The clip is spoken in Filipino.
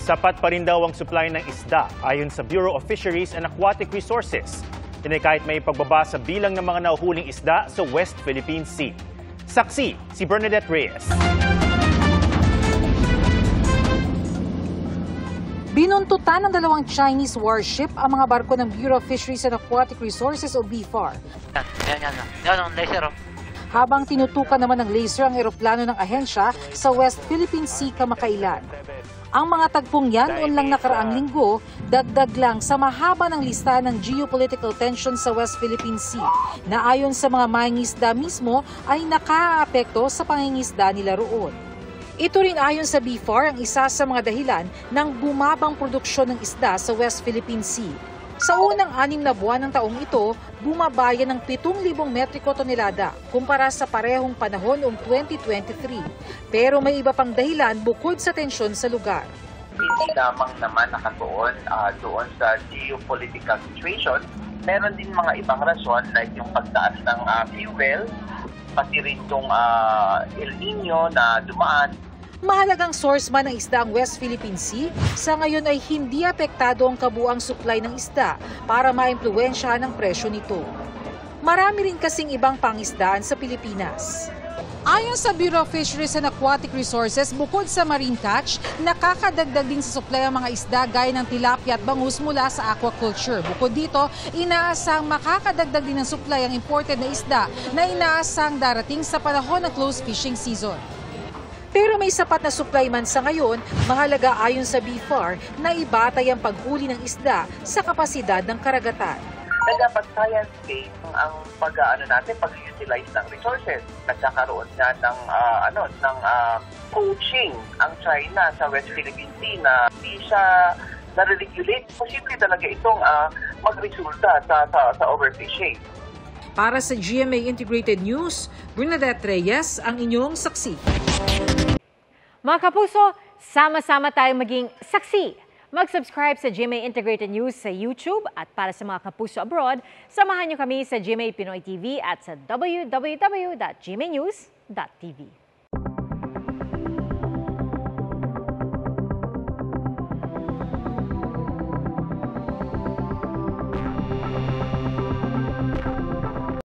Sapat pa rin daw ang supply ng isda ayon sa Bureau of Fisheries and Aquatic Resources. Yan ay kahit may pagbaba sa bilang ng mga nahuhuling isda sa West Philippine Sea. Saksi si Bernadette Reyes. Binuntutan ng dalawang Chinese warship ang mga barko ng Bureau of Fisheries and Aquatic Resources o BFAR. Habang tinutukan naman ng laser ang eroplano ng ahensya sa West Philippine Sea kamakailan. Ang mga tagpong yan noon lang nakaraang linggo, dagdag lang sa mahaba ng lista ng geopolitical tension sa West Philippine Sea na ayon sa mga mangingisda mismo ay nakaaapekto sa pangingisda nila roon. Ito rin ayon sa BFAR ang isa sa mga dahilan ng bumabang produksyon ng isda sa West Philippine Sea. Sa unang 6 na buwan ng taong ito, bumabaya ng 7,000 metriko tonelada kumpara sa parehong panahon noong 2023. Pero may iba pang dahilan bukod sa tensyon sa lugar. Hindi lamang naman nakatuon doon sa geopolitical situation, meron din mga ibang rason like yung pagtaas ng fuel, pati rin itong El Nino na dumaan. Mahalagang source man ng isda ang West Philippine Sea, sa ngayon ay hindi apektado ang kabuang supply ng isda para maimpluwensyahan ang presyo nito. Marami rin kasing ibang pangisdaan sa Pilipinas. Ayon sa Bureau of Fisheries and Aquatic Resources, bukod sa marine catch, nakakadagdag din sa supply ang mga isda gaya ng tilapia at bangus mula sa aquaculture. Bukod dito, inaasang makakadagdag din ng supply ang imported na isda na inaasang darating sa panahon ng close fishing season. Pero may sapat na supply man sa ngayon, mahalaga ayon sa BFAR na ibatay ang paghuli ng isda sa kapasidad ng karagatan. Dapat science-based ang pag-utilize ng resources. Nagkakaroon nga ng coaching ang China sa West Philippine Sea na hindi siya na-regulate. Posible talaga itong magresulta sa overfishing. Para sa GMA Integrated News, Bernadette Reyes ang inyong saksi. Mga kapuso, sama-sama tayong maging saksi. Mag-subscribe sa GMA Integrated News sa YouTube at para sa mga kapuso abroad, samahan niyo kami sa GMA Pinoy TV at sa www.gmanews.tv.